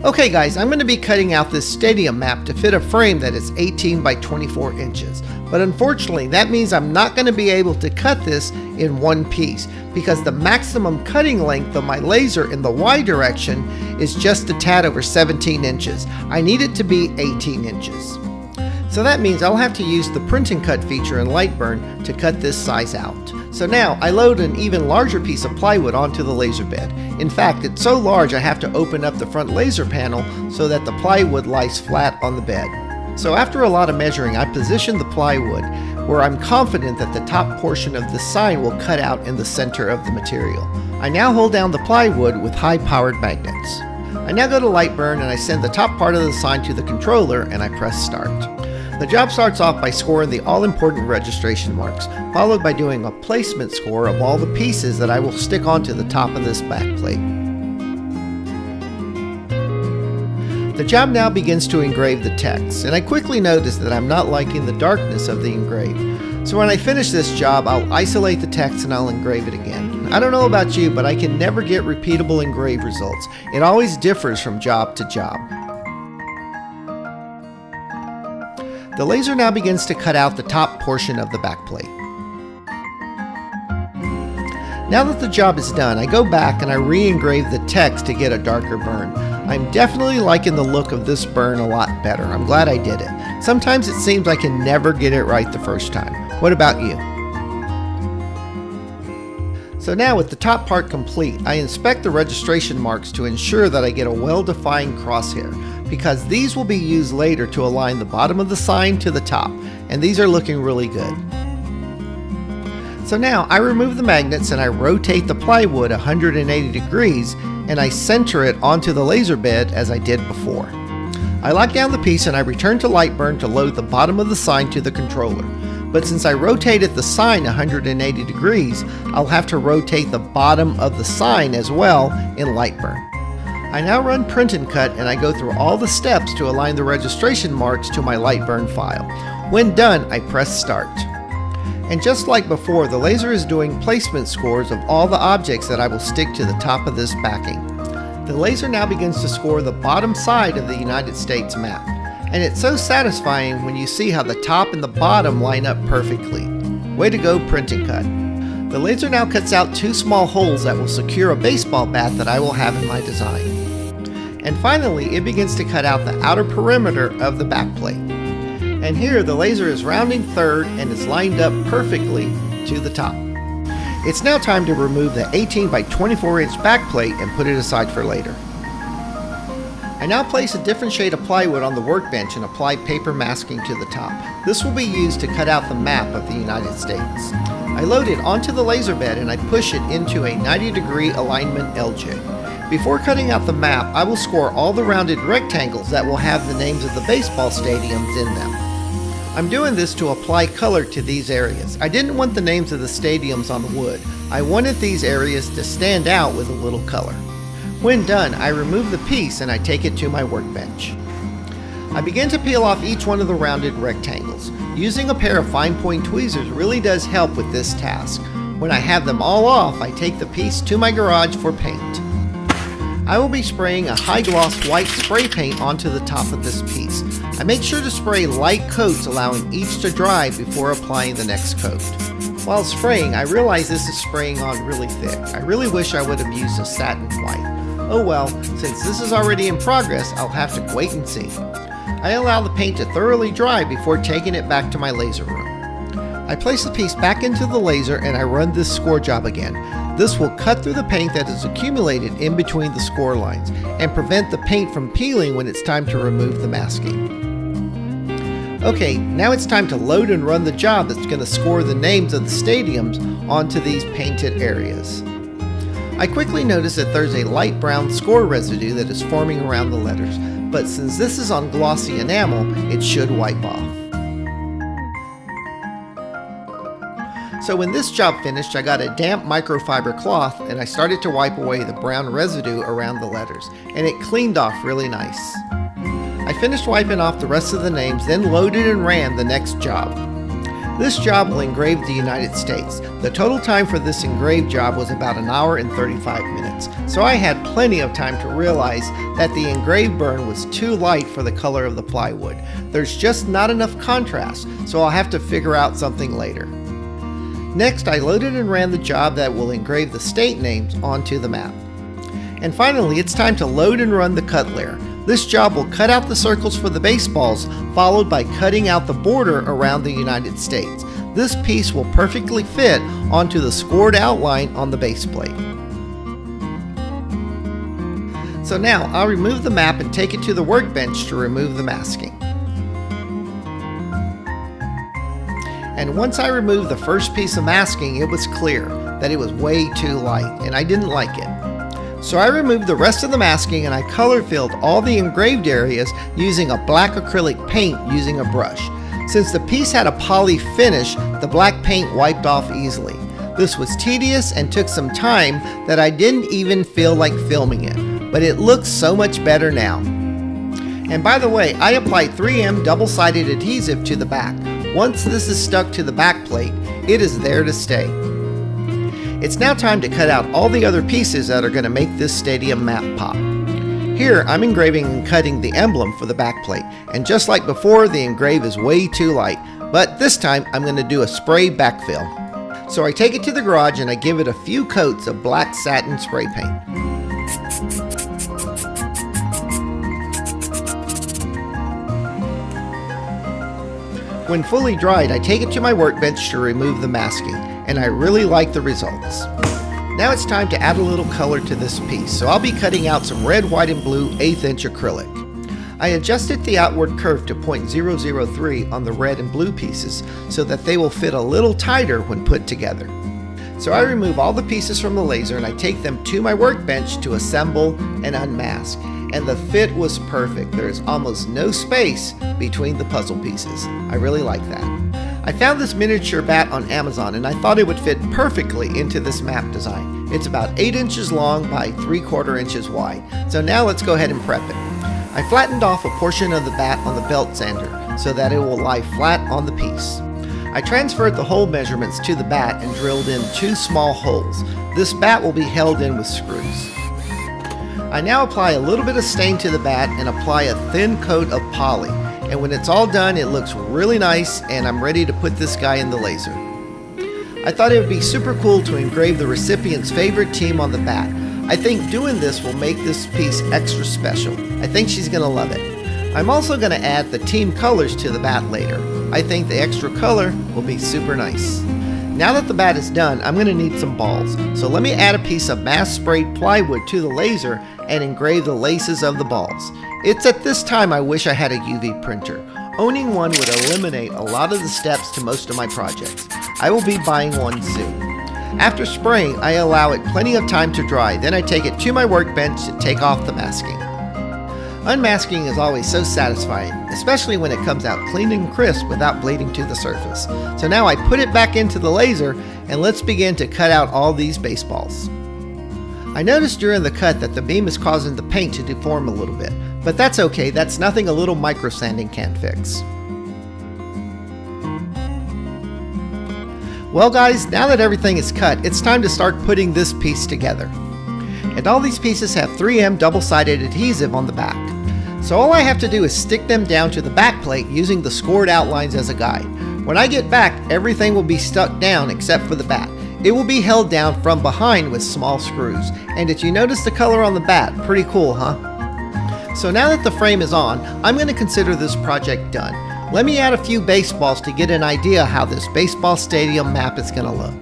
Okay guys, I'm going to be cutting out this stadium map to fit a frame that is 18 by 24 inches. But unfortunately, that means I'm not going to be able to cut this in one piece because the maximum cutting length of my laser in the Y direction is just a tad over 17 inches. I need it to be 18 inches. So that means I'll have to use the print and cut feature in Lightburn to cut this size out. So now I load an even larger piece of plywood onto the laser bed. In fact, it's so large I have to open up the front laser panel so that the plywood lies flat on the bed. So after a lot of measuring, I position the plywood where I'm confident that the top portion of the sign will cut out in the center of the material. I now hold down the plywood with high-powered magnets. I now go to Lightburn and I send the top part of the sign to the controller and I press start. The job starts off by scoring the all-important registration marks, followed by doing a placement score of all the pieces that I will stick onto the top of this backplate. The job now begins to engrave the text, and I quickly notice that I'm not liking the darkness of the engrave. So when I finish this job, I'll isolate the text and I'll engrave it again. I don't know about you, but I can never get repeatable engrave results. It always differs from job to job. The laser now begins to cut out the top portion of the backplate. Now that the job is done, I go back and I re-engrave the text to get a darker burn. I'm definitely liking the look of this burn a lot better. I'm glad I did it. Sometimes it seems I can never get it right the first time. What about you? So now with the top part complete, I inspect the registration marks to ensure that I get a well-defined crosshair, because these will be used later to align the bottom of the sign to the top, and these are looking really good. So now I remove the magnets and I rotate the plywood 180 degrees and I center it onto the laser bed as I did before. I lock down the piece and I return to Lightburn to load the bottom of the sign to the controller. But since I rotated the sign 180 degrees, I'll have to rotate the bottom of the sign as well in Lightburn. I now run print and cut and I go through all the steps to align the registration marks to my Lightburn file. When done, I press start. And just like before, the laser is doing placement scores of all the objects that I will stick to the top of this backing. The laser now begins to score the bottom side of the United States map. And it's so satisfying when you see how the top and the bottom line up perfectly. Way to go, print and cut. The laser now cuts out two small holes that will secure a baseball bat that I will have in my design. And finally, it begins to cut out the outer perimeter of the backplate. And here the laser is rounding third and is lined up perfectly to the top. It's now time to remove the 18 by 24 inch backplate and put it aside for later. I now place a different shade of plywood on the workbench and apply paper masking to the top. This will be used to cut out the map of the United States. I load it onto the laser bed and I push it into a 90-degree alignment LJ. Before cutting out the map, I will score all the rounded rectangles that will have the names of the baseball stadiums in them. I'm doing this to apply color to these areas. I didn't want the names of the stadiums on the wood. I wanted these areas to stand out with a little color. When done, I remove the piece and I take it to my workbench. I begin to peel off each one of the rounded rectangles. Using a pair of fine point tweezers really does help with this task. When I have them all off, I take the piece to my garage for paint. I will be spraying a high gloss white spray paint onto the top of this piece. I make sure to spray light coats, allowing each to dry before applying the next coat. While spraying, I realize this is spraying on really thick. I really wish I would have used a satin white. Oh well, since this is already in progress, I'll have to wait and see. I allow the paint to thoroughly dry before taking it back to my laser room. I place the piece back into the laser and I run this score job again. This will cut through the paint that is accumulated in between the score lines and prevent the paint from peeling when it's time to remove the masking. Okay, now it's time to load and run the job that's going to score the names of the stadiums onto these painted areas. I quickly notice that there's a light brown score residue that is forming around the letters, but since this is on glossy enamel, it should wipe off. So when this job finished, I got a damp microfiber cloth and I started to wipe away the brown residue around the letters, and it cleaned off really nice. I finished wiping off the rest of the names, then loaded and ran the next job. This job will engrave the United States. The total time for this engraved job was about 1 hour and 35 minutes, so I had plenty of time to realize that the engraved burn was too light for the color of the plywood. There's just not enough contrast, so I'll have to figure out something later. Next, I loaded and ran the job that will engrave the state names onto the map. And finally, it's time to load and run the cut layer. This job will cut out the circles for the baseballs, followed by cutting out the border around the United States. This piece will perfectly fit onto the scored outline on the base plate. So now, I'll remove the map and take it to the workbench to remove the masking. And once I removed the first piece of masking, it was clear that it was way too light, and I didn't like it. So I removed the rest of the masking and I color filled all the engraved areas using a black acrylic paint using a brush. Since the piece had a poly finish, the black paint wiped off easily. This was tedious and took some time that I didn't even feel like filming it, but it looks so much better now. And by the way, I applied 3M double-sided adhesive to the back. Once this is stuck to the back plate, it is there to stay. It's now time to cut out all the other pieces that are going to make this stadium map pop. Here, I'm engraving and cutting the emblem for the back plate, and just like before, the engrave is way too light, but this time I'm going to do a spray backfill. So I take it to the garage and I give it a few coats of black satin spray paint. When fully dried, I take it to my workbench to remove the masking, and I really like the results. Now it's time to add a little color to this piece, so I'll be cutting out some red, white, and blue 1/8 inch acrylic. I adjusted the outward curve to 0.003 on the red and blue pieces so that they will fit a little tighter when put together. So I remove all the pieces from the laser and I take them to my workbench to assemble and unmask. And the fit was perfect. There's almost no space between the puzzle pieces. I really like that. I found this miniature bat on Amazon and I thought it would fit perfectly into this map design. It's about 8 inches long by 3/4 inches wide. So now let's go ahead and prep it. I flattened off a portion of the bat on the belt sander so that it will lie flat on the piece. I transferred the hole measurements to the bat and drilled in 2 small holes. This bat will be held in with screws. I now apply a little bit of stain to the bat and apply a thin coat of poly. And when it's all done, it looks really nice and I'm ready to put this guy in the laser. I thought it would be super cool to engrave the recipient's favorite team on the bat. I think doing this will make this piece extra special. I think she's going to love it. I'm also going to add the team colors to the bat later. I think the extra color will be super nice. Now that the bat is done, I'm going to need some balls. So let me add a piece of mass sprayed plywood to the laser and engrave the laces of the balls. It's at this time I wish I had a UV printer. Owning one would eliminate a lot of the steps to most of my projects. I will be buying one soon. After spraying, I allow it plenty of time to dry. Then I take it to my workbench to take off the masking. Unmasking is always so satisfying, especially when it comes out clean and crisp without bleeding to the surface. So now I put it back into the laser and let's begin to cut out all these baseballs. I noticed during the cut that the beam is causing the paint to deform a little bit, but that's okay, that's nothing a little micro sanding can't fix. Well guys, now that everything is cut, it's time to start putting this piece together. And all these pieces have 3M double-sided adhesive on the back. So all I have to do is stick them down to the back plate using the scored outlines as a guide. When I get back, everything will be stuck down except for the bat. It will be held down from behind with small screws. And did you notice the color on the bat? Pretty cool, huh? So now that the frame is on, I'm going to consider this project done. Let me add a few baseballs to get an idea how this baseball stadium map is going to look.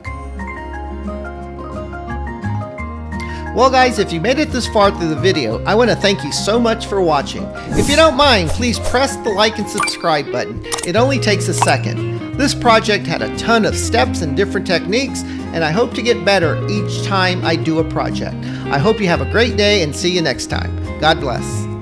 Well guys, if you made it this far through the video, I want to thank you so much for watching. If you don't mind, please press the like and subscribe button. It only takes a second. This project had a ton of steps and different techniques, and I hope to get better each time I do a project. I hope you have a great day and see you next time. God bless.